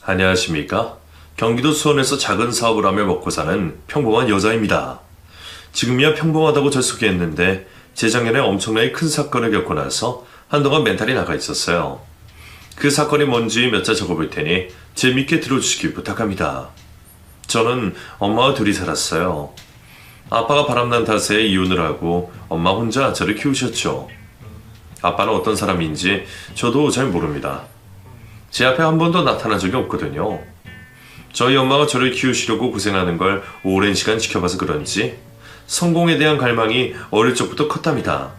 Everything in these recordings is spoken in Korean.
안녕하십니까? 경기도 수원에서 작은 사업을 하며 먹고 사는 평범한 여자입니다. 지금이야 평범하다고 절 소개했는데 재작년에 엄청나게 큰 사건을 겪고 나서 한동안 멘탈이 나가 있었어요. 그 사건이 뭔지 몇 자 적어볼 테니 재밌게 들어주시길 부탁합니다. 저는 엄마와 둘이 살았어요. 아빠가 바람난 탓에 이혼을 하고 엄마 혼자 저를 키우셨죠. 아빠는 어떤 사람인지 저도 잘 모릅니다. 제 앞에 한 번도 나타난 적이 없거든요. 저희 엄마가 저를 키우시려고 고생하는 걸 오랜 시간 지켜봐서 그런지 성공에 대한 갈망이 어릴 적부터 컸답니다.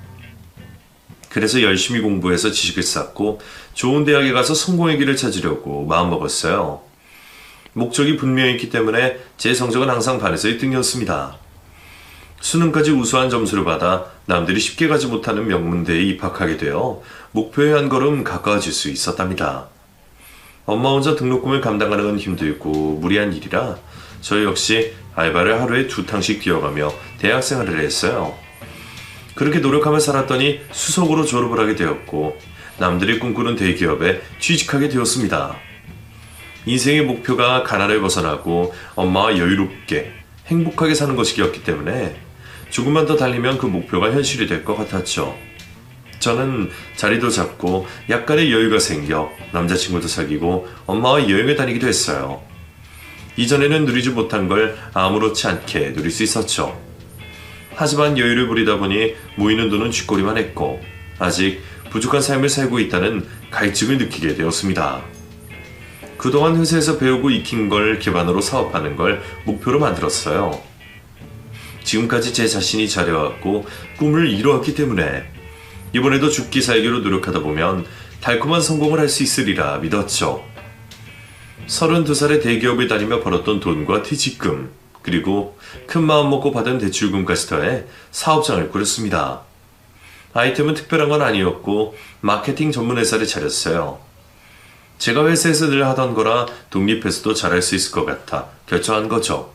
그래서 열심히 공부해서 지식을 쌓고 좋은 대학에 가서 성공의 길을 찾으려고 마음먹었어요. 목적이 분명했기 때문에 제 성적은 항상 반에서 1등이었습니다. 수능까지 우수한 점수를 받아 남들이 쉽게 가지 못하는 명문대에 입학하게 되어 목표에 한 걸음 가까워질 수 있었답니다. 엄마 혼자 등록금을 감당하는 건 힘들고 무리한 일이라 저 역시 알바를 하루에 2탕씩 뛰어가며 대학생활을 했어요. 그렇게 노력하며 살았더니 수석으로 졸업을 하게 되었고 남들이 꿈꾸는 대기업에 취직하게 되었습니다. 인생의 목표가 가난을 벗어나고 엄마와 여유롭게 행복하게 사는 것이었기 때문에 조금만 더 달리면 그 목표가 현실이 될 것 같았죠. 저는 자리도 잡고 약간의 여유가 생겨 남자친구도 사귀고 엄마와 여행을 다니기도 했어요. 이전에는 누리지 못한 걸 아무렇지 않게 누릴 수 있었죠. 하지만 여유를 부리다 보니 모이는 돈은 쥐꼬리만 했고 아직 부족한 삶을 살고 있다는 갈증을 느끼게 되었습니다. 그동안 회사에서 배우고 익힌 걸 기반으로 사업하는 걸 목표로 만들었어요. 지금까지 제 자신이 잘해왔고 꿈을 이루었기 때문에 이번에도 죽기 살기로 노력하다 보면 달콤한 성공을 할 수 있으리라 믿었죠. 32살에 대기업을 다니며 벌었던 돈과 퇴직금, 그리고 큰 마음 먹고 받은 대출금까지 더해 사업장을 꾸렸습니다. 아이템은 특별한 건 아니었고 마케팅 전문 회사를 차렸어요. 제가 회사에서 늘 하던 거라 독립해서도 잘할 수 있을 것 같아 결정한 거죠.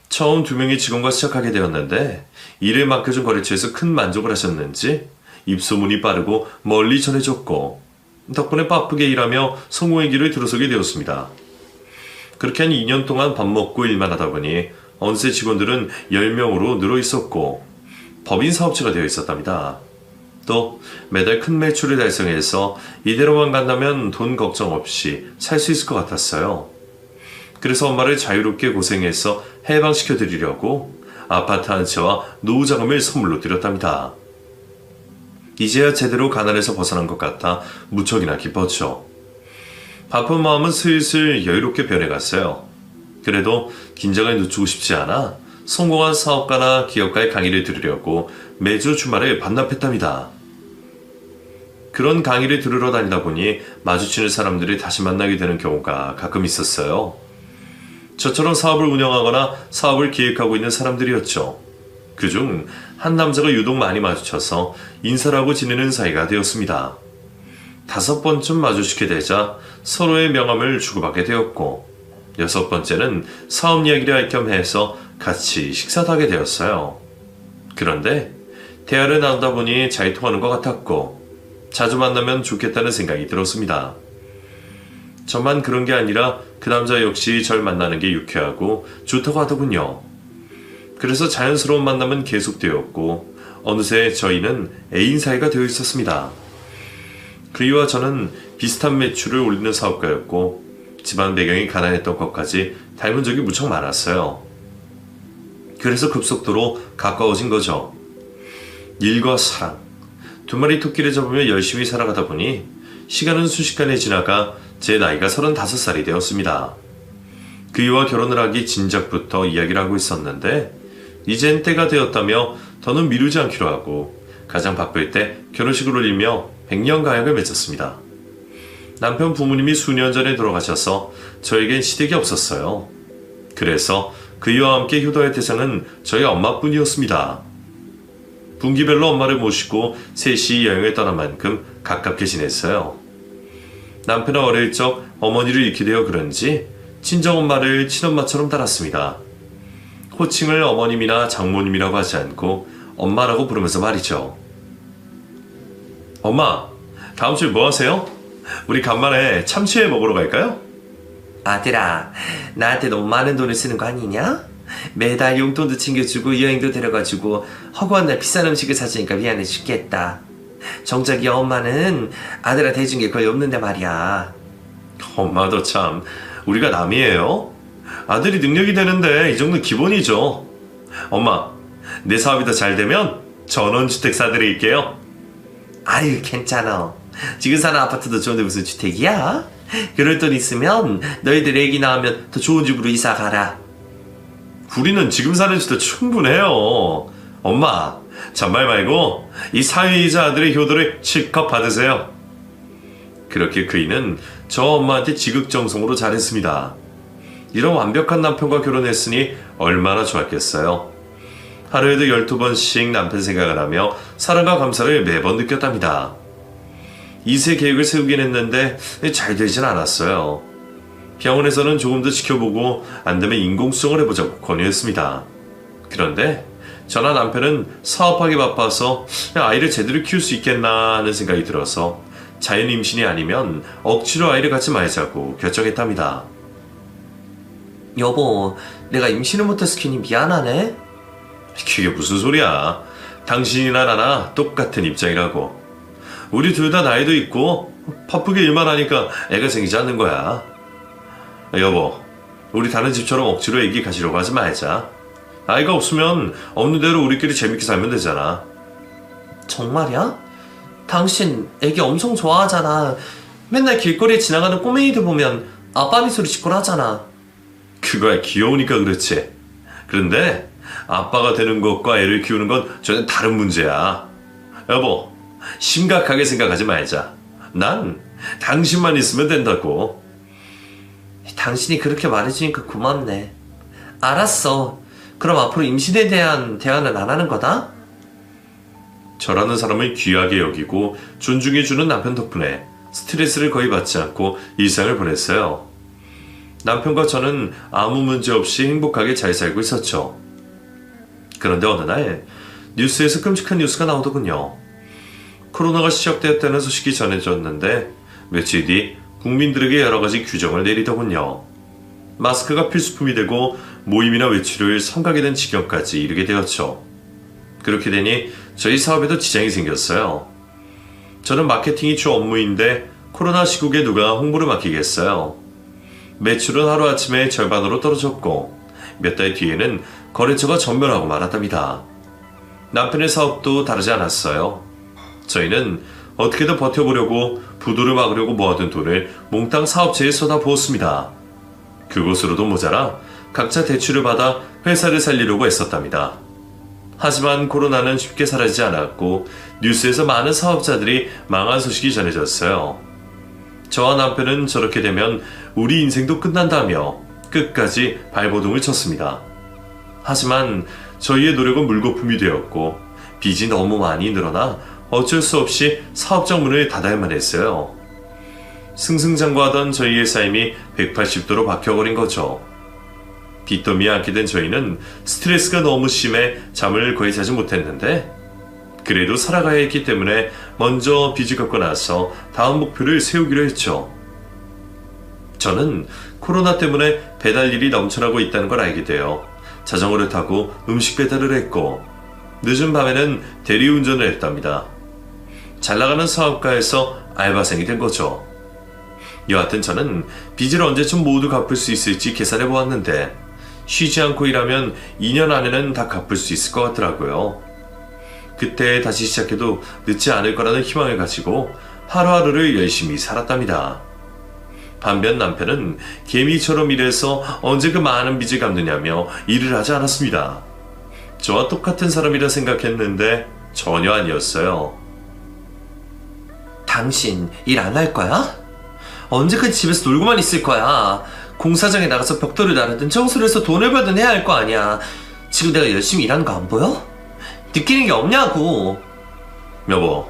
처음 2명의 직원과 시작하게 되었는데 일을 맡겨준 거래처에서 큰 만족을 하셨는지 입소문이 빠르고 멀리 전해졌고 덕분에 바쁘게 일하며 성공의 길을 들어서게 되었습니다. 그렇게 한 2년 동안 밥 먹고 일만 하다 보니 어느새 직원들은 10명으로 늘어 있었고 법인 사업체가 되어 있었답니다. 또 매달 큰 매출을 달성해서 이대로만 간다면 돈 걱정 없이 살 수 있을 것 같았어요. 그래서 엄마를 자유롭게 고생해서 해방시켜 드리려고 아파트 한 채와 노후 자금을 선물로 드렸답니다. 이제야 제대로 가난에서 벗어난 것 같아 무척이나 기뻤죠. 바쁜 마음은 슬슬 여유롭게 변해갔어요. 그래도 긴장을 늦추고 싶지 않아 성공한 사업가나 기업가의 강의를 들으려고 매주 주말에 반납했답니다. 그런 강의를 들으러 다니다 보니 마주치는 사람들이 다시 만나게 되는 경우가 가끔 있었어요. 저처럼 사업을 운영하거나 사업을 기획하고 있는 사람들이었죠. 그중 한 남자가 유독 많이 마주쳐서 인사를 하고 지내는 사이가 되었습니다. 5번쯤 마주치게 되자 서로의 명함을 주고받게 되었고 6번째는 사업 이야기를 할 겸 해서 같이 식사도 하게 되었어요. 그런데 대화를 나누다 보니 잘 통하는 것 같았고 자주 만나면 좋겠다는 생각이 들었습니다. 저만 그런 게 아니라 그 남자 역시 절 만나는 게 유쾌하고 좋다고 하더군요. 그래서 자연스러운 만남은 계속되었고 어느새 저희는 애인 사이가 되어 있었습니다. 그이와 저는 비슷한 매출을 올리는 사업가였고 집안 배경이 가난했던 것까지 닮은 적이 무척 많았어요. 그래서 급속도로 가까워진 거죠. 일과 사랑, 2마리 토끼를 잡으며 열심히 살아가다 보니 시간은 순식간에 지나가 제 나이가 35살이 되었습니다. 그이와 결혼을 하기 진작부터 이야기를 하고 있었는데 이젠 때가 되었다며 더는 미루지 않기로 하고 가장 바쁠 때 결혼식을 올리며 100년 가약을 맺었습니다. 남편 부모님이 수년 전에 돌아가셔서 저에겐 시댁이 없었어요. 그래서 그이와 함께 효도할 대상은 저희 엄마뿐이었습니다. 분기별로 엄마를 모시고 셋이 여행을 떠난 만큼 가깝게 지냈어요. 남편은 어릴 적 어머니를 잃게 되어 그런지 친정엄마를 친엄마처럼 따랐습니다. 호칭을 어머님이나 장모님이라고 하지 않고 엄마라고 부르면서 말이죠. 엄마, 다음 주에 뭐 하세요? 우리 간만에 참치회 먹으러 갈까요? 아들아, 나한테 너무 많은 돈을 쓰는 거 아니냐? 매달 용돈도 챙겨주고 여행도 데려가주고 허구한 날 비싼 음식을 사주니까 미안해 죽겠다. 정작 이 엄마는 아들한테 해준 게 거의 없는데 말이야. 엄마도 참, 우리가 남이에요? 아들이 능력이 되는데 이 정도는 기본이죠. 엄마, 내 사업이 더 잘 되면 전원주택 사드릴게요. 아유, 괜찮아. 지금 사는 아파트도 좋은데 무슨 주택이야? 그럴 돈 있으면 너희들 애기 낳으면 더 좋은 집으로 이사 가라. 우리는 지금 사는 집도 충분해요. 엄마, 잔말 말고 이 사회이자 아들의 효도를 실컷 받으세요. 그렇게 그이는 저 엄마한테 지극정성으로 잘했습니다. 이런 완벽한 남편과 결혼했으니 얼마나 좋았겠어요. 하루에도 12번씩 남편 생각을 하며 사랑과 감사를 매번 느꼈답니다. 2세 계획을 세우긴 했는데 잘 되진 않았어요. 병원에서는 조금 더 지켜보고 안 되면 인공수정을 해보자고 권유했습니다. 그런데 저나 남편은 사업하기 바빠서 아이를 제대로 키울 수 있겠나 하는 생각이 들어서 자연 임신이 아니면 억지로 아이를 갖지 말자고 결정했답니다. 여보, 내가 임신을 못해서 괜히 미안하네? 그게 무슨 소리야. 당신이나 나나 똑같은 입장이라고. 우리 둘 다 나이도 있고 바쁘게 일만 하니까 애가 생기지 않는 거야. 여보, 우리 다른 집처럼 억지로 애기 가지려고 하지 말자. 아이가 없으면 없는 대로 우리끼리 재밌게 살면 되잖아. 정말이야? 당신 애기 엄청 좋아하잖아. 맨날 길거리에 지나가는 꼬맹이들 보면 아빠 미소리 짓곤 하잖아. 그거야 귀여우니까 그렇지. 그런데 아빠가 되는 것과 애를 키우는 건 전혀 다른 문제야. 여보, 심각하게 생각하지 말자. 난 당신만 있으면 된다고. 당신이 그렇게 말해주니까 고맙네. 알았어. 그럼 앞으로 임신에 대한 대화는 안 하는 거다? 저라는 사람을 귀하게 여기고 존중해주는 남편 덕분에 스트레스를 거의 받지 않고 일상을 보냈어요. 남편과 저는 아무 문제 없이 행복하게 잘 살고 있었죠. 그런데 어느 날 뉴스에서 끔찍한 뉴스가 나오더군요. 코로나가 시작되었다는 소식이 전해졌는데 며칠 뒤 국민들에게 여러 가지 규정을 내리더군요. 마스크가 필수품이 되고 모임이나 외출을 삼가게 된 지경까지 이르게 되었죠. 그렇게 되니 저희 사업에도 지장이 생겼어요. 저는 마케팅이 주 업무인데 코로나 시국에 누가 홍보를 맡기겠어요. 매출은 하루아침에 절반으로 떨어졌고 몇 달 뒤에는 거래처가 전멸하고 말았답니다. 남편의 사업도 다르지 않았어요. 저희는 어떻게든 버텨보려고 부도를 막으려고 모아둔 돈을 몽땅 사업체에 쏟아부었습니다. 그곳으로도 모자라 각자 대출을 받아 회사를 살리려고 애썼답니다. 하지만 코로나는 쉽게 사라지지 않았고 뉴스에서 많은 사업자들이 망한 소식이 전해졌어요. 저와 남편은 저렇게 되면 우리 인생도 끝난다며 끝까지 발버둥을 쳤습니다. 하지만 저희의 노력은 물거품이 되었고 빚이 너무 많이 늘어나 어쩔 수 없이 사업장 문을 닫아야만 했어요. 승승장구하던 저희의 삶이 180도로 바뀌어버린 거죠. 빚더미에 앉게 된 저희는 스트레스가 너무 심해 잠을 거의 자지 못했는데 그래도 살아가야 했기 때문에 먼저 빚을 갚고 나서 다음 목표를 세우기로 했죠. 저는 코로나 때문에 배달 일이 넘쳐나고 있다는 걸 알게 되어 자전거를 타고 음식 배달을 했고 늦은 밤에는 대리운전을 했답니다. 잘 나가는 사업가에서 알바생이 된 거죠. 여하튼 저는 빚을 언제쯤 모두 갚을 수 있을지 계산해 보았는데 쉬지 않고 일하면 2년 안에는 다 갚을 수 있을 것 같더라고요. 그때 다시 시작해도 늦지 않을 거라는 희망을 가지고 하루하루를 열심히 살았답니다. 반면 남편은 개미처럼 일해서 언제 그 많은 빚을 갚느냐며 일을 하지 않았습니다. 저와 똑같은 사람이라 생각했는데 전혀 아니었어요. 당신 일 안 할 거야? 언제까지 집에서 놀고만 있을 거야? 공사장에 나가서 벽돌을 나르든 청소를 해서 돈을 벌든 해야 할 거 아니야. 지금 내가 열심히 일하는 거 안 보여? 느끼는 게 없냐고. 여보,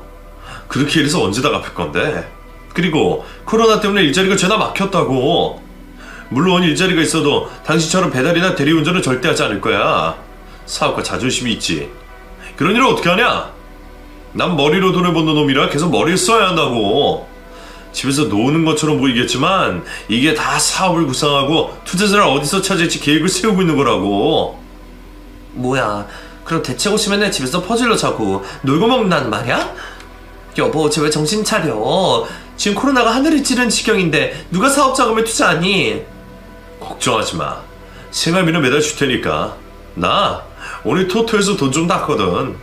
그렇게 일해서 언제 다 갚을 건데? 그리고 코로나 때문에 일자리가 죄다 막혔다고. 물론 일자리가 있어도 당신처럼 배달이나 대리운전은 절대 하지 않을 거야. 사업가 자존심이 있지. 그런 일을 어떻게 하냐? 난 머리로 돈을 버는 놈이라 계속 머리를 써야 한다고. 집에서 노는 것처럼 보이겠지만 이게 다 사업을 구상하고 투자자를 어디서 찾을지 계획을 세우고 있는 거라고. 뭐야, 그럼 대체 없이 맨날 집에서 퍼즐로 자고 놀고 먹는다는 말이야? 여보, 제발 정신 차려. 지금 코로나가 하늘을 찌르는 지경인데 누가 사업 자금을 투자하니? 걱정하지 마. 생활비는 매달 줄 테니까. 나 오늘 토토에서 돈 좀 땄거든.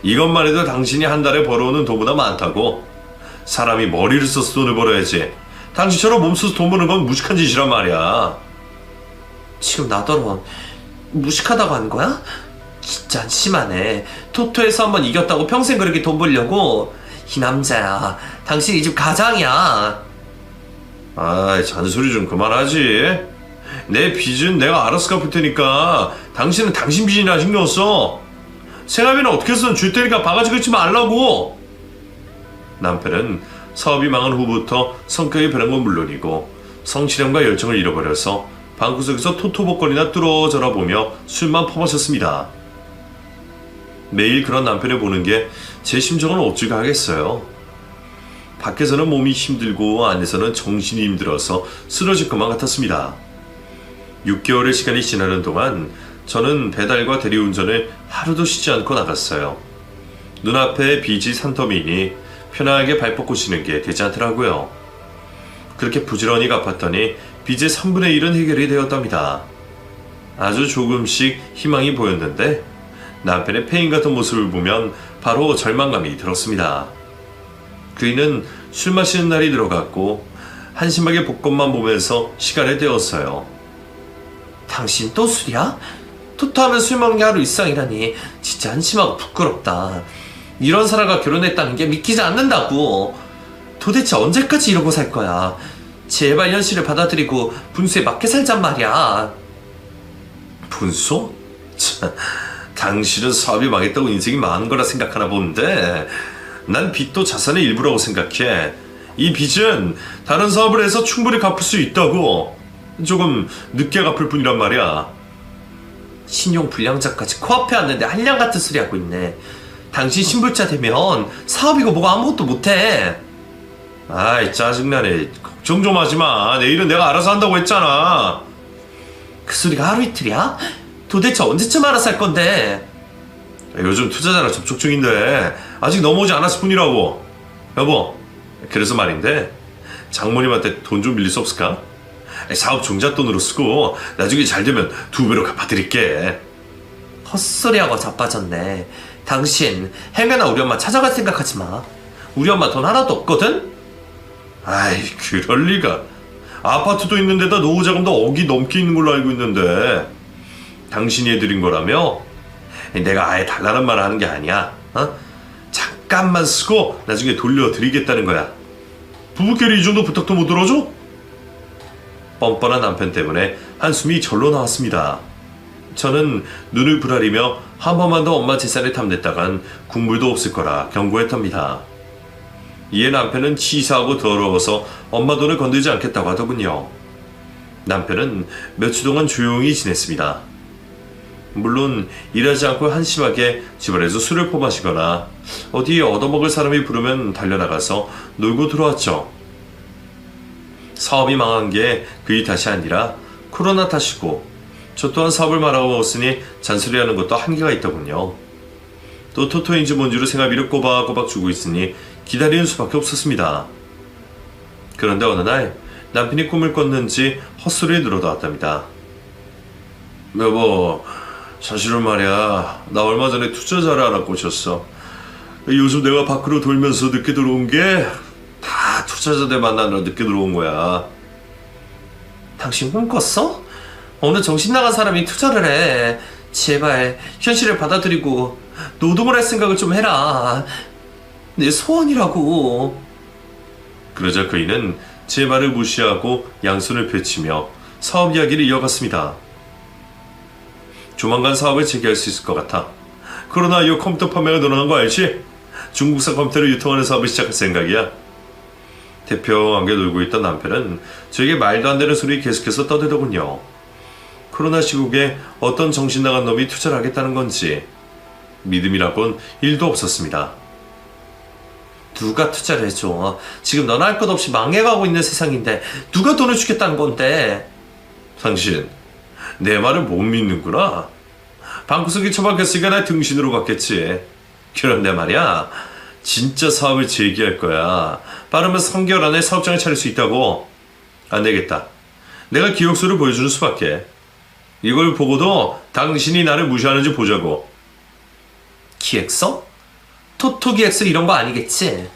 이것만 해도 당신이 한 달에 벌어오는 돈보다 많다고. 사람이 머리를 써서 돈을 벌어야지. 당신처럼 몸 써서 돈 버는 건 무식한 짓이란 말이야. 지금 나더러 무식하다고 하는 거야? 진짜 심하네. 토토에서 한번 이겼다고 평생 그렇게 돈 벌려고? 이 남자야, 당신 이 집 가장이야. 아이, 잔소리 좀 그만하지. 내 빚은 내가 알아서 갚을 테니까 당신은 당신 빚이나 신경 써. 생활비는 어떻게 해서든 줄 테니까 바가지 긁지 말라고. 남편은 사업이 망한 후부터 성격이 변한 건 물론이고 성실함과 열정을 잃어버려서 방구석에서 토토복거리나 뚫어져라 보며 술만 퍼마셨습니다. 매일 그런 남편을 보는 게 제 심정을 어찌가 하겠어요. 밖에서는 몸이 힘들고 안에서는 정신이 힘들어서 쓰러질 것만 같았습니다. 6개월의 시간이 지나는 동안 저는 배달과 대리운전을 하루도 쉬지 않고 나갔어요. 눈앞에 빚이 산더미니 편하게 발 뻗고 쉬는 게 되지 않더라고요. 그렇게 부지런히 갚았더니 빚의 3분의 1은 해결이 되었답니다. 아주 조금씩 희망이 보였는데 남편의 폐인 같은 모습을 보면 바로 절망감이 들었습니다. 그이는 술 마시는 날이 들어갔고 한심하게 복권만 보면서 시간을 때웠어요. 당신 또 술이야? 토토하면 술 먹는 게 하루 일상이라니 진짜 한심하고 부끄럽다. 이런 사람과 결혼했다는 게 믿기지 않는다고. 도대체 언제까지 이러고 살 거야? 제발 현실을 받아들이고 분수에 맞게 살잔 말이야. 분소? 참, 당신은 사업이 망했다고 인생이 망한 거라 생각하나 본데 난 빚도 자산의 일부라고 생각해. 이 빚은 다른 사업을 해서 충분히 갚을 수 있다고. 조금 늦게 갚을 뿐이란 말이야. 신용 불량자까지 코앞에 왔는데 한량 같은 소리 하고 있네. 당신 신불자 되면 사업이고 뭐가 아무것도 못해. 아이, 짜증나네. 걱정 좀 하지 마. 내일은 내가 알아서 한다고 했잖아. 그 소리가 하루 이틀이야? 도대체 언제쯤 알아서 할 건데? 요즘 투자자랑 접촉 중인데 아직 넘어오지 않았을 뿐이라고. 여보, 그래서 말인데 장모님한테 돈 좀 빌릴 수 없을까? 사업 종잣돈으로 쓰고 나중에 잘 되면 2배로 갚아드릴게. 헛소리하고 자빠졌네. 당신 행여나 우리 엄마 찾아갈 생각하지 마. 우리 엄마 돈 하나도 없거든? 아이, 그럴 리가. 아파트도 있는 데다 노후자금도 억이 넘게 있는 걸로 알고 있는데 당신이 해드린 거라며? 내가 아예 달라는 말을 하는 게 아니야. 잠깐만 쓰고 나중에 돌려드리겠다는 거야. 부부끼리 이 정도 부탁도 못 들어줘? 뻔뻔한 남편 때문에 한숨이 절로 나왔습니다. 저는 눈을 부라리며 한 번만 더 엄마 재산을 탐냈다간 국물도 없을 거라 경고했답니다. 이에 남편은 치사하고 더러워서 엄마 돈을 건들지 않겠다고 하더군요. 남편은 며칠 동안 조용히 지냈습니다. 물론 일하지 않고 한심하게 집안에서 술을 퍼마시거나 어디 얻어먹을 사람이 부르면 달려나가서 놀고 들어왔죠. 사업이 망한 게 그의 탓이 아니라 코로나 탓이고 저 또한 사업을 말아먹었으니 잔소리하는 것도 한계가 있더군요. 또 토토인지 뭔지로 생활비를 꼬박꼬박 주고 있으니 기다리는 수밖에 없었습니다. 그런데 어느 날 남편이 꿈을 꿨는지 헛소리에 늘어놓았답니다. 여보, 사실은 말이야, 나 얼마 전에 투자자를 하나 꼬셨어. 요즘 내가 밖으로 돌면서 늦게 들어온 게 다 투자자들 만나느라 늦게 들어온 거야. 당신 꿈 꿨어? 어느 정신 나간 사람이 투자를 해. 제발 현실을 받아들이고 노동을 할 생각을 좀 해라. 내 소원이라고. 그러자 그이는 제 말을 무시하고 양손을 펼치며 사업 이야기를 이어갔습니다. 조만간 사업을 재개할 수 있을 것 같아. 코로나 이후 컴퓨터 판매가 늘어난 거 알지? 중국산 컴퓨터를 유통하는 사업을 시작할 생각이야. 대표와 함께 놀고 있던 남편은 저에게 말도 안 되는 소리 계속해서 떠들더군요. 코로나 시국에 어떤 정신 나간 놈이 투자를 하겠다는 건지 믿음이라곤 1도 없었습니다. 누가 투자를 해줘? 지금 너나 할 것 없이 망해가고 있는 세상인데 누가 돈을 주겠다는 건데? 당신, 내 말을 못 믿는구나. 방구석에 처박혔으니까 날 등신으로 갔겠지. 그런데 말이야, 진짜 사업을 재개할 거야. 빠르면 3개월 안에 사업장을 차릴 수 있다고. 안 되겠다. 내가 기획서를 보여주는 수밖에. 이걸 보고도 당신이 나를 무시하는지 보자고. 기획서? 토토 기획서 이런 거 아니겠지?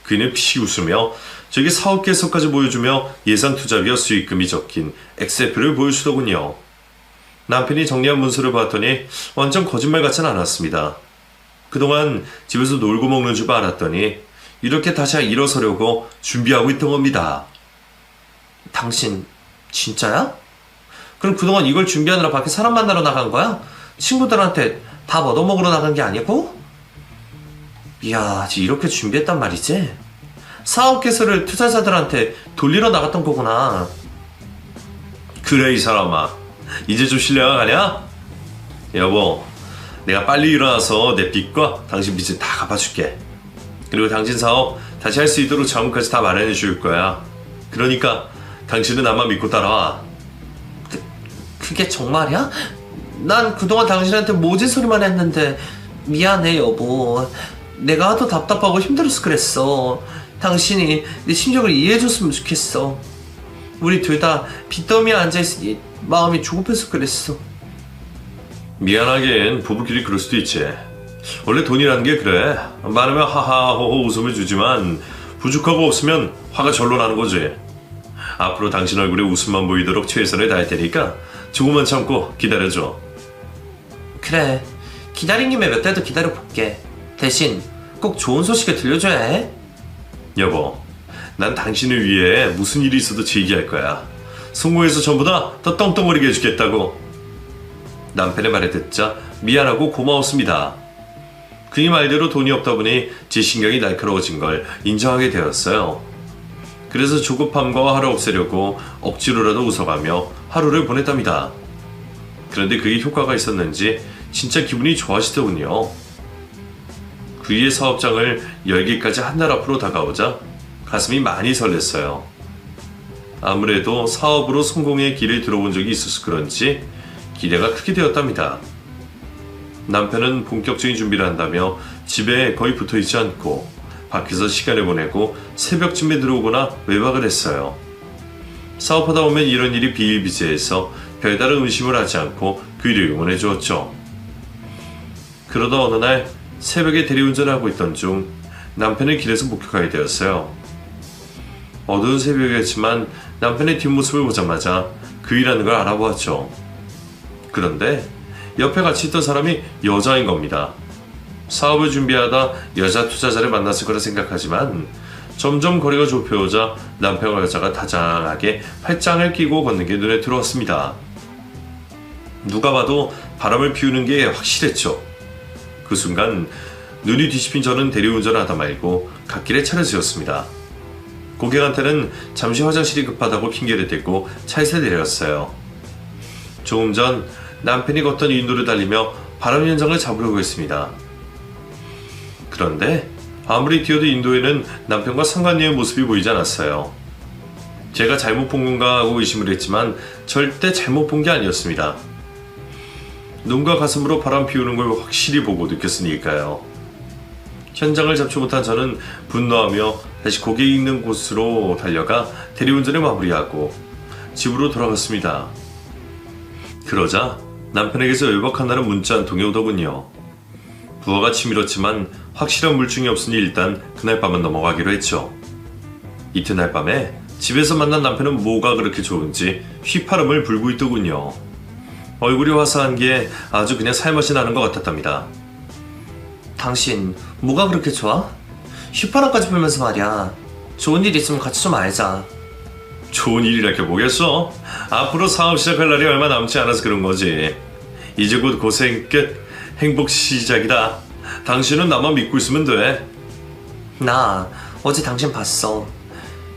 그는 피 웃으며 저기 사업 계획서까지 보여주며 예상 투자비와 수익금이 적힌 엑셀표를 보여주더군요. 남편이 정리한 문서를 봤더니 완전 거짓말 같진 않았습니다. 그동안 집에서 놀고 먹는 줄 알았더니 이렇게 다시 일어서려고 준비하고 있던 겁니다. 당신 진짜야? 그럼 그동안 이걸 준비하느라 밖에 사람 만나러 나간 거야? 친구들한테 밥 얻어먹으러 나간 게 아니고? 이야, 이렇게 준비했단 말이지? 사업 개설을 투자자들한테 돌리러 나갔던 거구나. 그래, 이 사람아. 이제 좀 신뢰가 가냐? 여보, 내가 빨리 일어나서 내 빚과 당신 빚을 다 갚아줄게. 그리고 당신 사업 다시 할 수 있도록 자금까지 다 마련해 줄 거야. 그러니까 당신은 나만 믿고 따라와. 그게 정말이야? 난 그동안 당신한테 모진 소리만 했는데 미안해 여보. 내가 하도 답답하고 힘들어서 그랬어. 당신이 내 심정을 이해해줬으면 좋겠어. 우리 둘 다 빚더미에 앉아있으니 마음이 조급해서 그랬어. 미안하긴 부부끼리 그럴 수도 있지. 원래 돈이라는 게 그래. 많으면 하하호호 웃음을 주지만 부족하고 없으면 화가 절로 나는 거지. 앞으로 당신 얼굴에 웃음만 보이도록 최선을 다할 테니까 조금만 참고 기다려줘. 그래, 기다린 김에 몇 달 더 기다려볼게. 대신 꼭 좋은 소식을 들려줘야 해. 여보, 난 당신을 위해 무슨 일이 있어도 제기할 거야. 성공해서 전부 다 더 떵떵거리게 해주겠다고. 남편의 말을 듣자 미안하고 고마웠습니다. 그의 말대로 돈이 없다 보니 제 신경이 날카로워진 걸 인정하게 되었어요. 그래서 조급함과 화를 없애려고 억지로라도 웃어가며 하루를 보냈답니다. 그런데 그게 효과가 있었는지 진짜 기분이 좋아지더군요. 그의 사업장을 열기까지 한 달 앞으로 다가오자 가슴이 많이 설렜어요. 아무래도 사업으로 성공의 길을 들어본 적이 있어서 그런지 기대가 크게 되었답니다. 남편은 본격적인 준비를 한다며 집에 거의 붙어있지 않고 밖에서 시간을 보내고 새벽쯤에 들어오거나 외박을 했어요. 사업하다 보면 이런 일이 비일비재해서 별다른 의심을 하지 않고 그를 응원해 주었죠. 그러다 어느 날 새벽에 대리운전을 하고 있던 중 남편을 길에서 목격하게 되었어요. 어두운 새벽이었지만 남편의 뒷모습을 보자마자 그이라는 걸 알아보았죠. 그런데 옆에 같이 있던 사람이 여자인 겁니다. 사업을 준비하다 여자 투자자를 만났을 거라 생각하지만 점점 거리가 좁혀오자 남편과 여자가 다정하게 팔짱을 끼고 걷는 게 눈에 들어왔습니다. 누가 봐도 바람을 피우는 게 확실했죠. 그 순간 눈이 뒤집힌 저는 대리운전을 하다 말고 갓길에 차를 세웠습니다. 고객한테는 잠시 화장실이 급하다고 핑계를 대고 차에서 내렸어요. 조금 전 남편이 걷던 인도를 달리며 바람 현장을 잡으려고 했습니다. 그런데 아무리 뛰어도 인도에는 남편과 상관녀의 모습이 보이지 않았어요. 제가 잘못 본 건가 하고 의심을 했지만 절대 잘못 본 게 아니었습니다. 눈과 가슴으로 바람 피우는 걸 확실히 보고 느꼈으니까요. 현장을 잡지 못한 저는 분노하며 다시 고객이 있는 곳으로 달려가 대리운전을 마무리하고 집으로 돌아갔습니다. 그러자 남편에게서 외박한다는 문자 한 통이 오더군요. 부하가 치밀었지만 확실한 물증이 없으니 일단 그날 밤은 넘어가기로 했죠. 이튿날 밤에 집에서 만난 남편은 뭐가 그렇게 좋은지 휘파람을 불고 있더군요. 얼굴이 화사한 게 아주 그냥 살맛이 나는 것 같았답니다. 당신 뭐가 그렇게 좋아? 휘파람까지 불면서 말이야. 좋은 일 있으면 같이 좀 알자. 좋은 일이랄 게 뭐겠어? 앞으로 사업 시작할 날이 얼마 남지 않아서 그런 거지. 이제 곧 고생 끝, 행복 시작이다. 당신은 나만 믿고 있으면 돼. 나 어제 당신 봤어.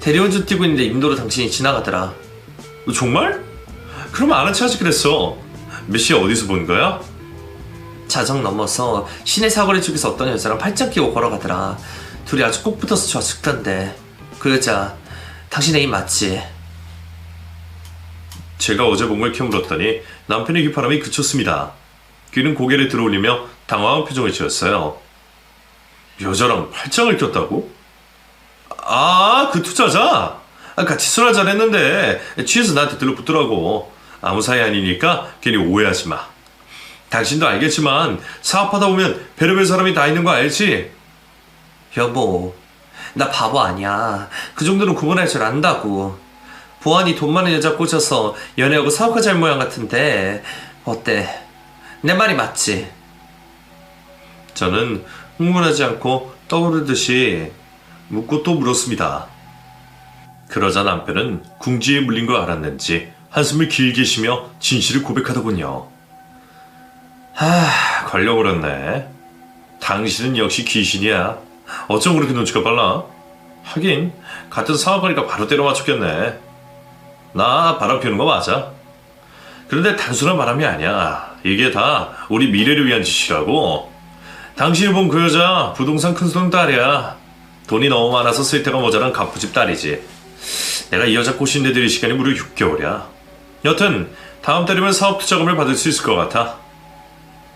대리운전 뛰고 있는데 인도로 당신이 지나가더라. 정말? 그럼 아는 체하지 그랬어. 몇 시에 어디서 본 거야? 자정 넘어서 시내 사거리 쪽에서 어떤 여자랑 팔짱 끼고 걸어가더라. 둘이 아주 꼭 붙어서 좋아 죽던데. 그 여자 당신 애인 맞지? 제가 어제 본 걸 캐물었더니 남편의 휘파람이 그쳤습니다. 그는 고개를 들어올리며 당황한 표정을 지었어요. 여자랑 팔짱을 꼈다고? 아, 그 투자자? 같이 술 한잔 했는데 취해서 나한테 들러붙더라고. 아무 사이 아니니까 괜히 오해하지 마. 당신도 알겠지만 사업하다 보면 별의별 사람이 다 있는 거 알지? 여보, 나 바보 아니야. 그 정도는 구분할 줄 안다고. 보안이 돈 많은 여자 꽂아서 연애하고 사업까지 할 모양 같은데 어때? 내 말이 맞지? 저는 흥분하지 않고 떠오르듯이 묻고 또 물었습니다. 그러자 남편은 궁지에 물린 걸 알았는지 한숨을 길게 쉬며 진실을 고백하더군요. 걸려버렸네. 당신은 역시 귀신이야. 어쩜 그렇게 눈치가 빨라? 하긴 같은 사업하니까 바로 때려 맞췄겠네. 나 바람 피우는 거 맞아. 그런데 단순한 바람이 아니야. 이게 다 우리 미래를 위한 짓이라고. 당신이 본 그 여자 부동산 큰손 딸이야. 돈이 너무 많아서 쓸 데가 모자란 갑부집 딸이지. 내가 이 여자 꼬신 데 들일 시간이 무려 6개월이야. 여튼 다음 달이면 사업 투자금을 받을 수 있을 것 같아.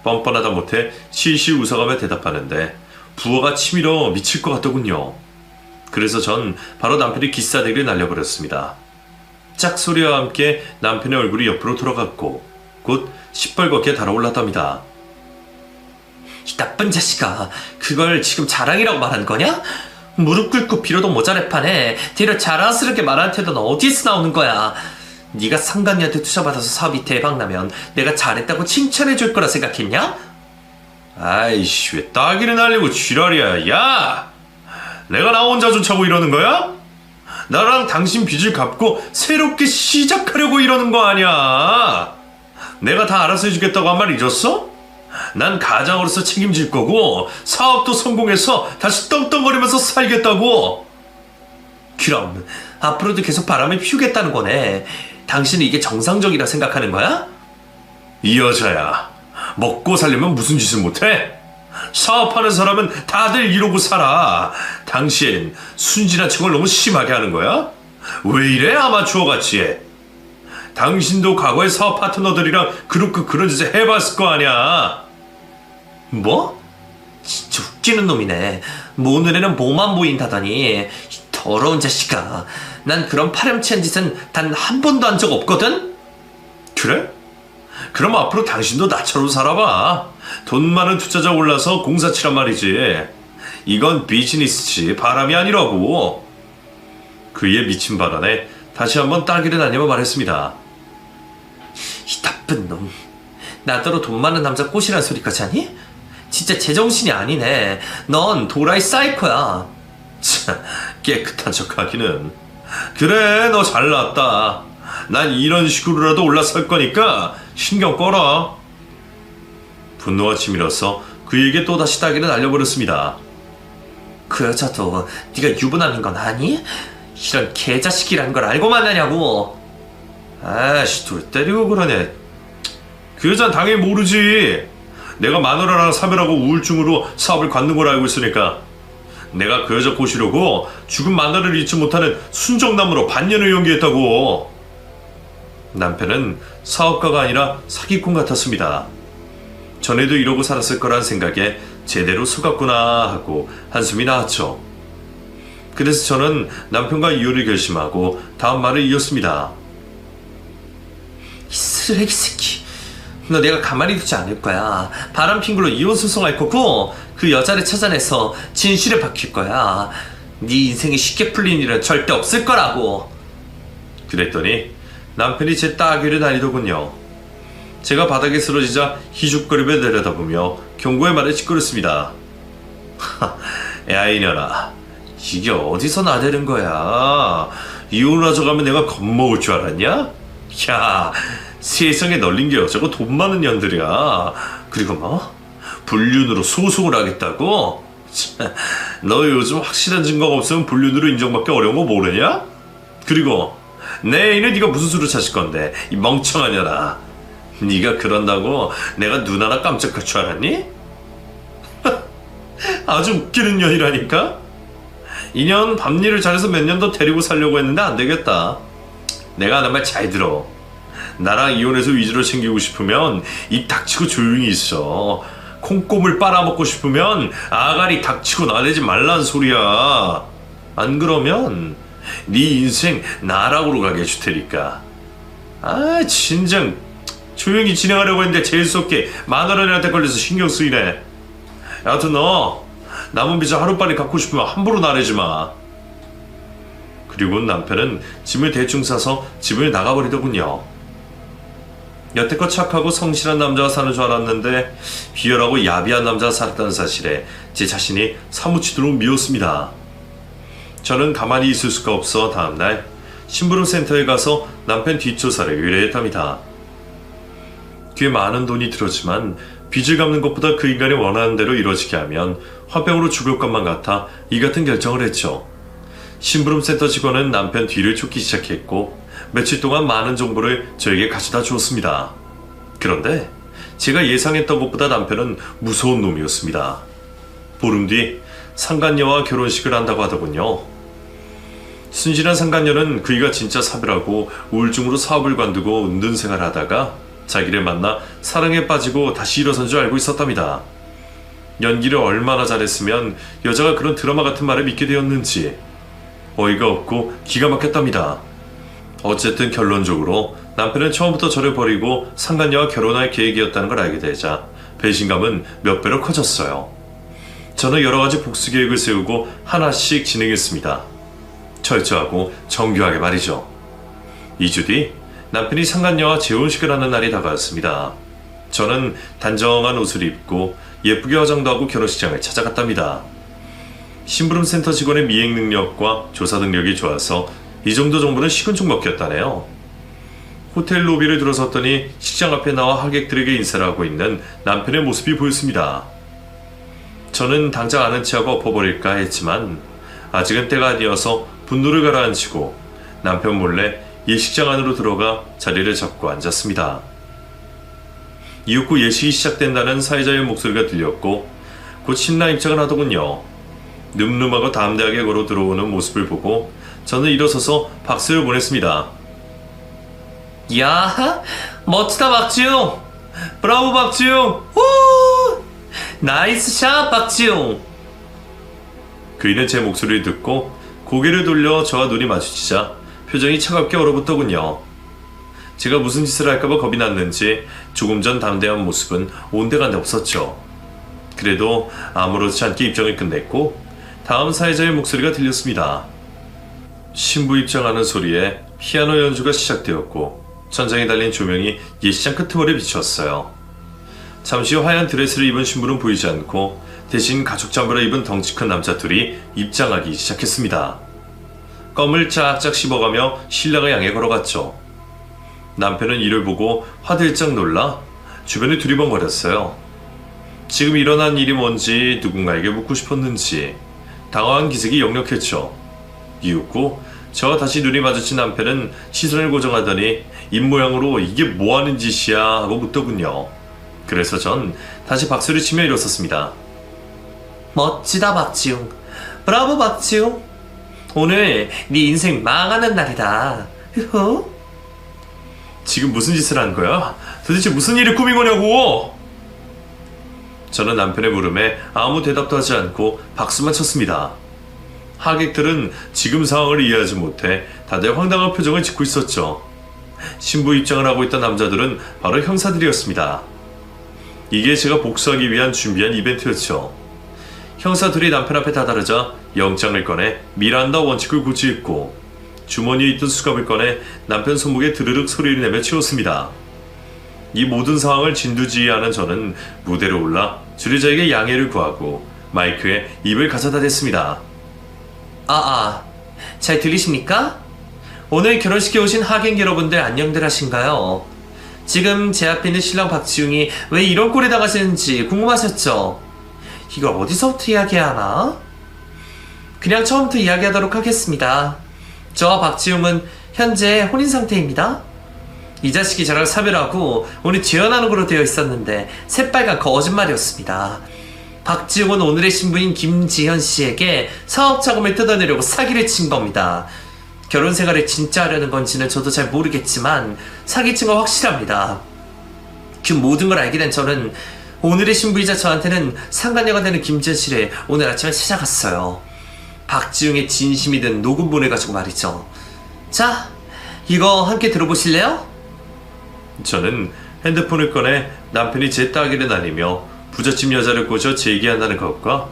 뻔뻔하다 못해 실실 웃어가며 대답하는데 부어가 치밀어 미칠 것 같더군요. 그래서 전 바로 남편의 기싸대기를 날려버렸습니다. 짝소리와 함께 남편의 얼굴이 옆으로 돌아갔고 곧 시뻘겋게 달아올랐답니다. 이 나쁜 자식아, 그걸 지금 자랑이라고 말하는 거냐? 무릎 꿇고 빌어도 모자랄 판에 되려 자랑스럽게 말하는 태도는 어디서 나오는 거야? 네가 상간녀한테 투자받아서 사업이 대박나면 내가 잘했다고 칭찬해줄 거라 생각했냐? 아이씨, 왜 따기를 날리고 지랄이야. 야! 내가 나 혼자 쫓아고 이러는 거야? 나랑 당신 빚을 갚고 새롭게 시작하려고 이러는 거 아니야. 내가 다 알아서 해주겠다고 한 말 잊었어? 난 가장으로서 책임질 거고 사업도 성공해서 다시 떵떵거리면서 살겠다고. 그럼 앞으로도 계속 바람을 피우겠다는 거네. 당신은 이게 정상적이라 생각하는 거야? 이 여자야, 먹고 살려면 무슨 짓을 못해? 사업하는 사람은 다들 이러고 살아. 당신 순진한 척을 너무 심하게 하는 거야? 왜 이래 아마추어같이? 당신도 과거의 사업 파트너들이랑 그렇고 그런 짓을 해봤을 거 아니야. 뭐? 진짜 웃기는 놈이네. 모 눈에는 뭐만 보인다더니. 이 더러운 자식아. 난 그런 파렴치한 짓은 단 한 번도 한 적 없거든? 그래? 그럼 앞으로 당신도 나처럼 살아봐. 돈 많은 투자자 올라서 공사치란 말이지. 이건 비즈니스지 바람이 아니라고. 그의 미친 발언에 다시 한번 따기를 날리며 말했습니다. 이 나쁜 놈. 나더러 돈 많은 남자 꼬시란 소리까지 하니? 진짜 제정신이 아니네. 넌 도라이 사이코야. 참, 깨끗한 척 하기는. 그래, 너 잘났다. 난 이런 식으로라도 올라설 거니까 신경 꺼라. 분노가 치밀어서 그에게 또다시 따기를 날려버렸습니다. 그 여자도 네가 유부남인 건 아니? 이런 개자식이라는 걸 알고 만나냐고. 아이씨, 돌 때리고 그러네. 그 여자는 당연히 모르지. 내가 마누라랑 사별하고 우울증으로 사업을 관둔 걸 알고 있으니까. 내가 그 여자 꼬시려고 죽은 마누라를 잊지 못하는 순정남으로 반년을 연기했다고. 남편은 사업가가 아니라 사기꾼 같았습니다. 전에도 이러고 살았을 거란 생각에 제대로 속았구나 하고 한숨이 나왔죠. 그래서 저는 남편과 이혼을 결심하고 다음 말을 이었습니다. 이 쓰레기 새끼. 너 내가 가만히 두지 않을 거야. 바람 핀 걸로 이혼 소송할 거고 그 여자를 찾아내서 진실을 밝힐 거야. 네 인생이 쉽게 풀린 일은 절대 없을 거라고. 그랬더니 남편이 제 따귀를 날리더군요. 제가 바닥에 쓰러지자 희죽거리며 내려다보며 경고의 말을 짓거렸습니다. 야 이년아, 이게 어디서 나대는 거야? 이혼하자 가면 내가 겁먹을 줄 알았냐? 야, 세상에 널린 게 어쩌고 돈 많은 년들이야. 그리고 뭐? 불륜으로 소송을 하겠다고? 너 요즘 확실한 증거가 없으면 불륜으로 인정받기 어려운 거 모르냐? 그리고 내 애인을 네가 무슨 수로 찾을 건데, 이 멍청한 년아. 네가 그런다고 내가 눈 하나 깜짝할 줄 알았니? 아주 웃기는 년이라니까? 인연 밤일을 잘해서 몇 년 더 데리고 살려고 했는데 안 되겠다. 내가 하는 말 잘 들어. 나랑 이혼해서 위주로 챙기고 싶으면 입 닥치고 조용히 있어. 콩고물 빨아먹고 싶으면 아가리 닥치고 나대지 말란 소리야. 안 그러면 네 인생 나락으로 가게 해줄 테니까. 아 진정 조용히 진행하려고 했는데 재수없게 마누라한테 걸려서 신경 쓰이네. 여하튼 너 남은 빚을 하루빨리 갚고 싶으면 함부로 나대지 마. 그리고 남편은 짐을 대충 싸서 집을 나가버리더군요. 여태껏 착하고 성실한 남자가 사는 줄 알았는데 비열하고 야비한 남자가 살았다는 사실에 제 자신이 사무치도록 미웠습니다. 저는 가만히 있을 수가 없어 다음날 심부름센터에 가서 남편 뒷조사를 의뢰했답니다. 꽤 많은 돈이 들었지만 빚을 갚는 것보다 그 인간이 원하는 대로 이루어지게 하면 화병으로 죽을 것만 같아 이 같은 결정을 했죠. 심부름센터 직원은 남편 뒤를 쫓기 시작했고 며칠 동안 많은 정보를 저에게 가져다 주었습니다. 그런데 제가 예상했던 것보다 남편은 무서운 놈이었습니다. 보름 뒤 상간녀와 결혼식을 한다고 하더군요. 순진한 상간녀는 그이가 진짜 사별하고 우울증으로 사업을 관두고 은둔생활을 하다가 자기를 만나 사랑에 빠지고 다시 일어선 줄 알고 있었답니다. 연기를 얼마나 잘했으면 여자가 그런 드라마 같은 말을 믿게 되었는지 어이가 없고 기가 막혔답니다. 어쨌든 결론적으로 남편은 처음부터 저를 버리고 상간녀와 결혼할 계획이었다는 걸 알게 되자 배신감은 몇 배로 커졌어요. 저는 여러 가지 복수 계획을 세우고 하나씩 진행했습니다. 철저하고 정교하게 말이죠. 2주 뒤 남편이 상간녀와 재혼식을 하는 날이 다가왔습니다. 저는 단정한 옷을 입고 예쁘게 화장도 하고 결혼식장을 찾아갔답니다. 심부름센터 직원의 미행 능력과 조사 능력이 좋아서 이 정도 정보는 식은 죽 먹혔다네요. 호텔 로비를 들어섰더니 식장 앞에 나와 하객들에게 인사를 하고 있는 남편의 모습이 보였습니다. 저는 당장 아는 체하고 엎어버릴까 했지만 아직은 때가 아니어서 분노를 가라앉히고 남편 몰래 예식장 안으로 들어가 자리를 잡고 앉았습니다. 이윽 후 예식이 시작된다는 사회자의 목소리가 들렸고 곧 신랑 입장을 하더군요. 늠름하고 담대하게 걸어 들어오는 모습을 보고 저는 일어서서 박수를 보냈습니다. 야, 멋지다 박지웅. 브라보 박지웅. 후! 나이스 샷 박지웅. 그이는 제 목소리를 듣고 고개를 돌려 저와 눈이 마주치자 표정이 차갑게 얼어붙더군요. 제가 무슨 짓을 할까봐 겁이 났는지 조금 전 담대한 모습은 온데간데 없었죠. 그래도 아무렇지 않게 입장을 끝냈고 다음 사회자의 목소리가 들렸습니다. 신부 입장하는 소리에 피아노 연주가 시작되었고 천장에 달린 조명이 예식장 끄트머리에 비쳤어요. 잠시 후 하얀 드레스를 입은 신부는 보이지 않고 대신 가죽 잠바를 입은 덩치 큰 남자 둘이 입장하기 시작했습니다. 껌을 짝짝 씹어가며 신랑을 향해 걸어갔죠. 남편은 이를 보고 화들짝 놀라 주변을 두리번거렸어요. 지금 일어난 일이 뭔지 누군가에게 묻고 싶었는지 당황한 기색이 역력했죠. 이윽 후 저와 다시 눈이 마주친 남편은 시선을 고정하더니 입모양으로 이게 뭐하는 짓이야 하고 묻더군요. 그래서 전 다시 박수를 치며 일어섰습니다. 멋지다 박지웅. 브라보 박지웅. 오늘 네 인생 망하는 날이다. 흐흐. 지금 무슨 짓을 한 거야? 도대체 무슨 일을 꾸민 거냐고! 저는 남편의 물음에 아무 대답도 하지 않고 박수만 쳤습니다. 하객들은 지금 상황을 이해하지 못해 다들 황당한 표정을 짓고 있었죠. 신부 입장을 하고 있던 남자들은 바로 형사들이었습니다. 이게 제가 복수하기 위한 준비한 이벤트였죠. 형사들이 남편 앞에 다다르자 영장을 꺼내 미란다 원칙을 고지했고 주머니에 있던 수갑을 꺼내 남편 손목에 드르륵 소리를 내며 치웠습니다. 이 모든 상황을 진두지휘하는 저는 무대로 올라 주례자에게 양해를 구하고 마이크에 입을 가져다 댔습니다. 잘 들리십니까? 오늘 결혼식에 오신 하객 여러분들 안녕들 하신가요? 지금 제 앞에 있는 신랑 박지웅이 왜 이런 꼴에 당하시는지 궁금하셨죠? 이걸 어디서부터 이야기해야 하나? 그냥 처음부터 이야기하도록 하겠습니다. 저와 박지웅은 현재 혼인 상태입니다. 이 자식이 저랑 사별하고 오늘 재혼하는 걸로 되어 있었는데 새빨간 거짓말이었습니다. 박지웅은 오늘의 신부인 김지현 씨에게 사업 자금을 뜯어내려고 사기를 친 겁니다. 결혼 생활을 진짜 하려는 건지는 저도 잘 모르겠지만 사기친 건 확실합니다. 그 모든 걸 알게 된 저는 오늘의 신부이자 저한테는 상간녀가 되는 김지현 씨를 오늘 아침에 찾아갔어요. 박지웅의 진심이 든 녹음본을 가지고 말이죠. 자, 이거 함께 들어보실래요? 저는 핸드폰을 꺼내 남편이 제 따귀를 날리며 부잣집 여자를 꼬셔 제 얘기한다는 것과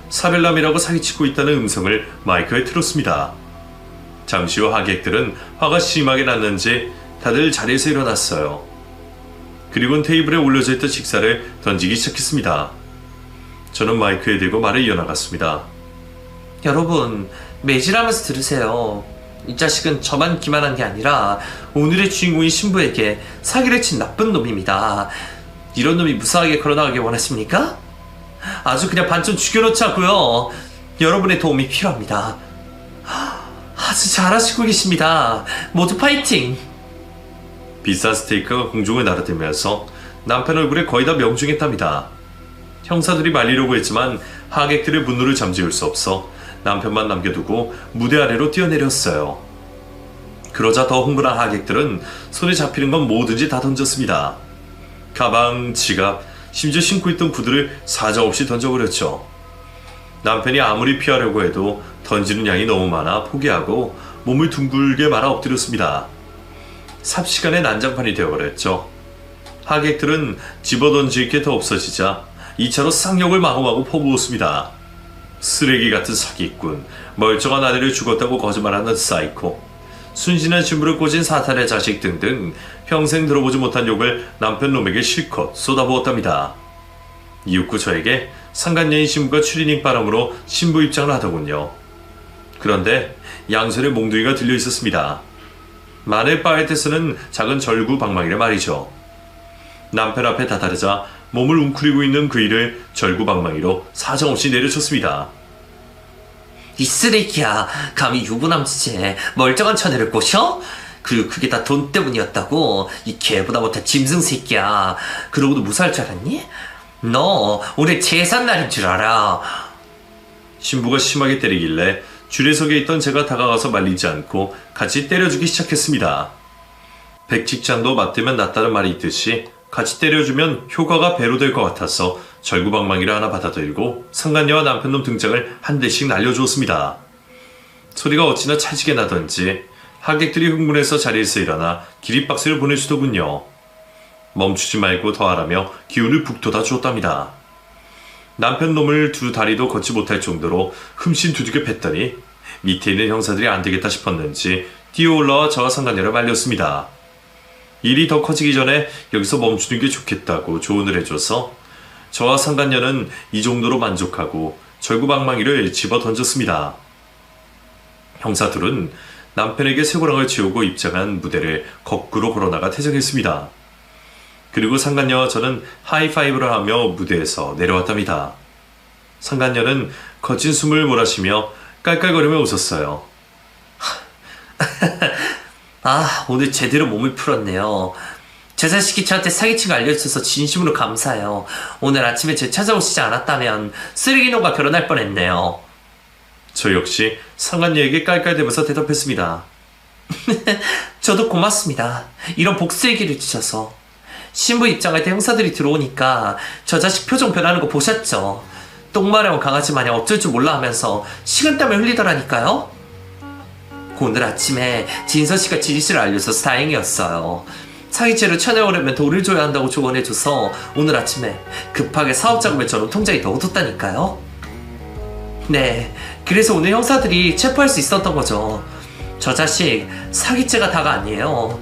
사별남이라고 사기치고 있다는 음성을 마이크에 틀었습니다. 잠시 후 하객들은 화가 심하게 났는지 다들 자리에서 일어났어요. 그리고는 테이블에 올려져 있던 식사를 던지기 시작했습니다. 저는 마이크에 대고 말을 이어나갔습니다. 여러분, 매질하면서 들으세요. 이 자식은 저만 기만한 게 아니라 오늘의 주인공인 신부에게 사기를 친 나쁜 놈입니다. 이런 놈이 무사하게 걸어나가길 원하십니까? 아주 그냥 반쯤 죽여놓자고요. 여러분의 도움이 필요합니다. 아주 잘하시고 계십니다. 모두 파이팅! 비싼 스테이크가 공중을 날아들면서 남편 얼굴에 거의 다 명중했답니다. 형사들이 말리려고 했지만 하객들의 분노를 잠재울 수 없어 남편만 남겨두고 무대 아래로 뛰어내렸어요. 그러자 더 흥분한 하객들은 손에 잡히는 건 뭐든지 다 던졌습니다. 가방, 지갑, 심지어 신고 있던 구두를 사정없이 던져버렸죠. 남편이 아무리 피하려고 해도 던지는 양이 너무 많아 포기하고 몸을 둥글게 말아 엎드렸습니다. 삽시간에 난장판이 되어버렸죠. 하객들은 집어던질 게 더 없어지자 2차로 쌍욕을 마구마구 퍼부었습니다. 쓰레기 같은 사기꾼, 멀쩡한 아내를 죽었다고 거짓말하는 사이코, 순진한 신부를 꽂은 사탄의 자식 등등 평생 들어보지 못한 욕을 남편 놈에게 실컷 쏟아부었답니다. 이윽고 저에게 상간녀인 신부가 추리닝 바람으로 신부 입장을 하더군요. 그런데 양손에 몽둥이가 들려 있었습니다. 마늘 바에테 쓰는 작은 절구 방망이를 말이죠. 남편 앞에 다다르자 몸을 웅크리고 있는 그 일을 절구 방망이로 사정없이 내려쳤습니다. 이 쓰레기야, 감히 유부남 주제에 멀쩡한 처녀를 꼬셔? 그리고 그게 다 돈 때문이었다고? 이 개보다 못한 짐승 새끼야. 그러고도 무사할 줄 알았니? 너 오늘 제삿날인 줄 알아. 신부가 심하게 때리길래 줄에석에 있던 제가 다가가서 말리지 않고 같이 때려주기 시작했습니다. 백직장도 맞대면 낫다는 말이 있듯이 같이 때려주면 효과가 배로 될 것 같아서 절구방망이를 하나 받아들고 상간녀와 남편놈 등장을 한 대씩 날려주었습니다. 소리가 어찌나 찰지게 나던지 하객들이 흥분해서 자리에서 일어나 기립박수를 보내주더군요. 멈추지 말고 더 하라며 기운을 북돋아 주었답니다. 남편놈을 두 다리도 걷지 못할 정도로 흠씬 두들겨 팼더니 밑에 있는 형사들이 안 되겠다 싶었는지 뛰어 올라와 저와 상간녀를 말렸습니다. 일이 더 커지기 전에 여기서 멈추는 게 좋겠다고 조언을 해줘서 저와 상간녀는 이 정도로 만족하고 절구방망이를 집어 던졌습니다. 형사들은 남편에게 쇠고랑을 치우고 입장한 무대를 거꾸로 걸어나가 퇴장했습니다. 그리고 상간녀와 저는 하이파이브를 하며 무대에서 내려왔답니다. 상간녀는 거친 숨을 몰아쉬며 깔깔거리며 웃었어요. 아, 오늘 제대로 몸을 풀었네요. 제 자식이 저한테 사기친 거 알려주셔서 진심으로 감사해요. 오늘 아침에 제 찾아오시지 않았다면 쓰레기놈과 결혼할 뻔했네요. 저 역시 상간녀에게 깔깔대면서 대답했습니다. 저도 고맙습니다. 이런 복수의 길을 주셔서. 신부 입장할 때 형사들이 들어오니까 저 자식 표정 변하는 거 보셨죠? 똥 마려운 강아지 마냥 어쩔 줄 몰라 하면서 식은땀을 흘리더라니까요. 오늘 아침에 진서씨가 진실을 알려줘서 다행이었어요. 사기죄로 처녀오려면 돈을 줘야 한다고 조언해줘서 오늘 아침에 급하게 사업자금을 저는 통장에 넣어뒀다니까요. 네, 그래서 오늘 형사들이 체포할 수 있었던 거죠. 저 자식 사기죄가 다가 아니에요.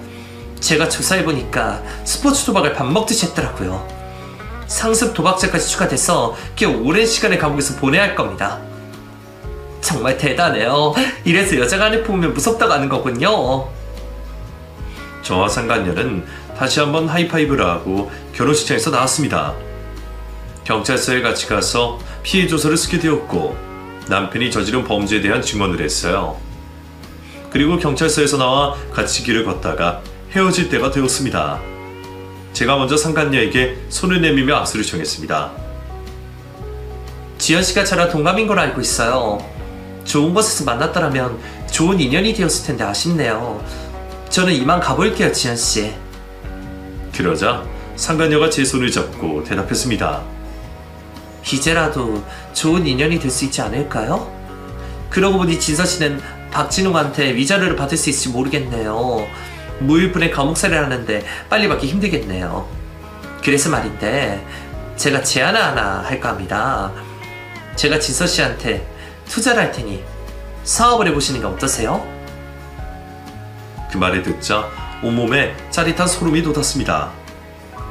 제가 조사해보니까 스포츠 도박을 밥 먹듯이 했더라고요. 상습 도박죄까지 추가돼서 꽤 오랜 시간을 감옥에서 보내야 할 겁니다. 정말 대단해요. 이래서 여자가 안에 보면 무섭다고 하는 거군요. 저와 상간녀는 다시 한번 하이파이브를 하고 결혼식장에서 나왔습니다. 경찰서에 같이 가서 피해 조사를 쓰게 되었고 남편이 저지른 범죄에 대한 증언을 했어요. 그리고 경찰서에서 나와 같이 길을 걷다가 헤어질 때가 되었습니다. 제가 먼저 상간녀에게 손을 내밀며 악수를 청했습니다. 지연 씨가 저랑 동갑인 걸 알고 있어요. 좋은 곳에서 만났더라면 좋은 인연이 되었을 텐데 아쉽네요. 저는 이만 가볼게요, 지연 씨. 그러자 상간녀가 제 손을 잡고 대답했습니다. 이제라도 좋은 인연이 될 수 있지 않을까요? 그러고 보니 진서 씨는 박진웅한테 위자료를 받을 수 있을지 모르겠네요. 무일푼의 감옥살이를 하는데 빨리 받기 힘들겠네요. 그래서 말인데 제가 제안을 하나 할까 합니다. 제가 진서 씨한테 투자를 할 테니 사업을 해보시는 게 어떠세요? 그 말을 듣자 온몸에 짜릿한 소름이 돋았습니다.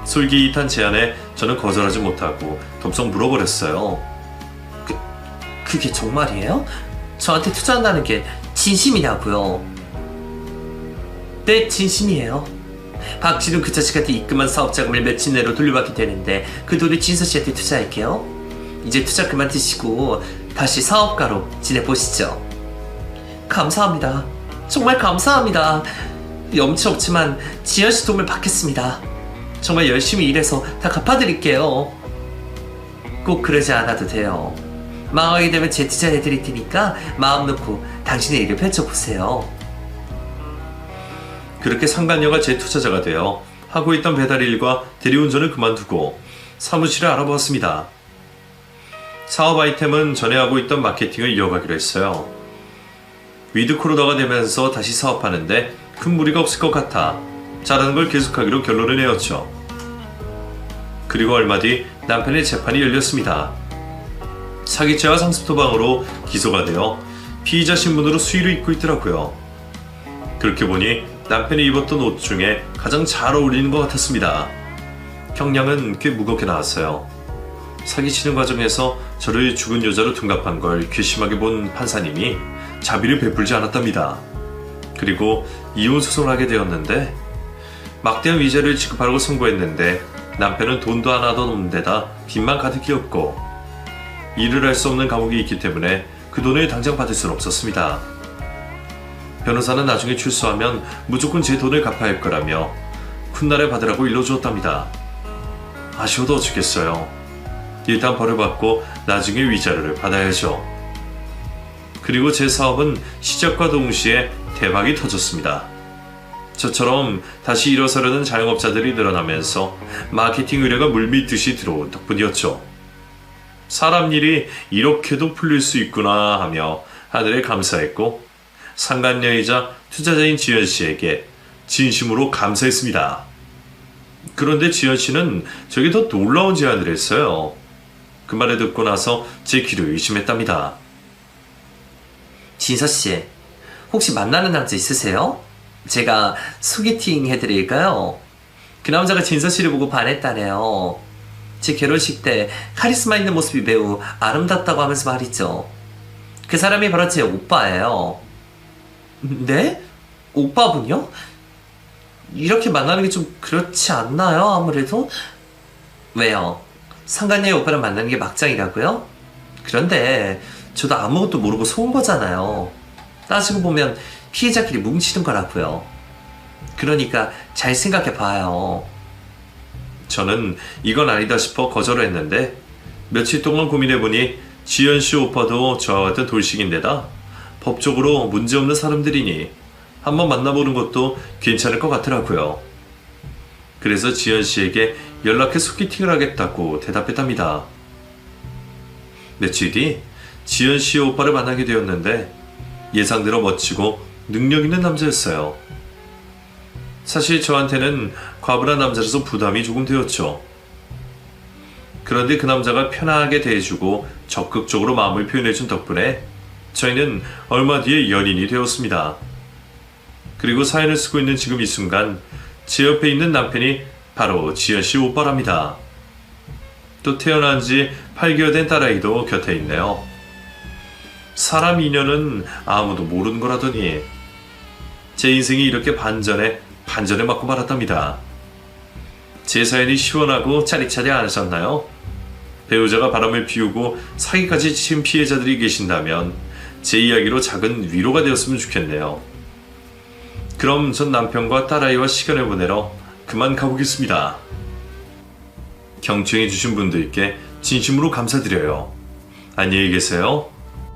솔깃한 제안에 저는 거절하지 못하고 덥석 물어버렸어요. 그게 정말이에요? 저한테 투자한다는 게 진심이냐고요? 네, 진심이에요. 박진웅 그 자식한테 입금한 사업 자금을 며칠 내로 돌려받게 되는데 그 돈을 진서 씨한테 투자할게요. 이제 투자 그만 두시고 다시 사업가로 지내보시죠. 감사합니다. 정말 감사합니다. 염치 없지만 지연 씨 도움을 받겠습니다. 정말 열심히 일해서 다 갚아드릴게요. 꼭 그러지 않아도 돼요. 망하게 되면 재투자해드릴 테니까 마음 놓고 당신의 일을 펼쳐보세요. 그렇게 상간녀가 제 투자자가 되어 하고 있던 배달 일과 대리운전을 그만두고 사무실을 알아보았습니다. 사업 아이템은 전에 하고 있던 마케팅을 이어가기로 했어요. 위드 코로나가 되면서 다시 사업하는데 큰 무리가 없을 것 같아 잘하는 걸 계속하기로 결론을 내었죠. 그리고 얼마 뒤 남편의 재판이 열렸습니다. 사기죄와 상습도박으로 기소가 되어 피의자 신분으로 수의를 입고 있더라고요. 그렇게 보니 남편이 입었던 옷 중에 가장 잘 어울리는 것 같았습니다. 형량은 꽤 무겁게 나왔어요. 사기치는 과정에서 저를 죽은 여자로 둔갑한 걸 괘씸하게 본 판사님이 자비를 베풀지 않았답니다. 그리고 이혼 소송을 하게 되었는데 막대한 위자료를 지급하라고 선고했는데 남편은 돈도 하나도 없는 데다 빚만 가득이었고 일을 할 수 없는 감옥이 있기 때문에 그 돈을 당장 받을 수는 없었습니다. 변호사는 나중에 출소하면 무조건 제 돈을 갚아야 할 거라며 훗날에 받으라고 일러주었답니다. 아쉬워도 어쩌겠어요. 일단 벌을 받고 나중에 위자료를 받아야죠. 그리고 제 사업은 시작과 동시에 대박이 터졌습니다. 저처럼 다시 일어서려는 자영업자들이 늘어나면서 마케팅 의뢰가 물밀듯이 들어온 덕분이었죠. 사람 일이 이렇게도 풀릴 수 있구나 하며 하늘에 감사했고 상간녀이자 투자자인 지연 씨에게 진심으로 감사했습니다. 그런데 지연 씨는 저에게 더 놀라운 제안을 했어요. 그 말을 듣고 나서 제 귀를 의심했답니다. 진서 씨, 혹시 만나는 남자 있으세요? 제가 소개팅 해드릴까요? 그 남자가 진서 씨를 보고 반했다네요. 제 결혼식 때 카리스마 있는 모습이 매우 아름답다고 하면서 말이죠. 그 사람이 바로 제 오빠예요. 네? 오빠분요? 이렇게 만나는 게 좀 그렇지 않나요? 아무래도? 왜요? 상간녀의 오빠랑 만나는 게 막장이라고요? 그런데 저도 아무것도 모르고 속은 거잖아요. 따지고 보면 피해자끼리 뭉치는 거라고요. 그러니까 잘 생각해봐요. 저는 이건 아니다 싶어 거절을 했는데 며칠 동안 고민해보니 지연 씨 오빠도 저와 같은 돌싱인데다 법적으로 문제없는 사람들이니 한번 만나보는 것도 괜찮을 것 같더라고요. 그래서 지연 씨에게 연락해 소개팅을 하겠다고 대답했답니다. 며칠 뒤 지연 씨 오빠를 만나게 되었는데 예상대로 멋지고 능력 있는 남자였어요. 사실 저한테는 과분한 남자라서 부담이 조금 되었죠. 그런데 그 남자가 편하게 대해주고 적극적으로 마음을 표현해준 덕분에 저희는 얼마 뒤에 연인이 되었습니다. 그리고 사연을 쓰고 있는 지금 이 순간 제 옆에 있는 남편이 바로 지연 씨 오빠랍니다. 또 태어난 지 8개월 된 딸아이도 곁에 있네요. 사람 인연은 아무도 모르는 거라더니 제 인생이 이렇게 반전에 맞고 말았답니다. 제 사연이 시원하고 짜릿하지 않으셨나요? 배우자가 바람을 피우고 사기까지 친 피해자들이 계신다면 제 이야기로 작은 위로가 되었으면 좋겠네요. 그럼 전 남편과 딸아이와 시간을 보내러 그만 가보겠습니다. 경청해주신 분들께 진심으로 감사드려요. 안녕히 계세요.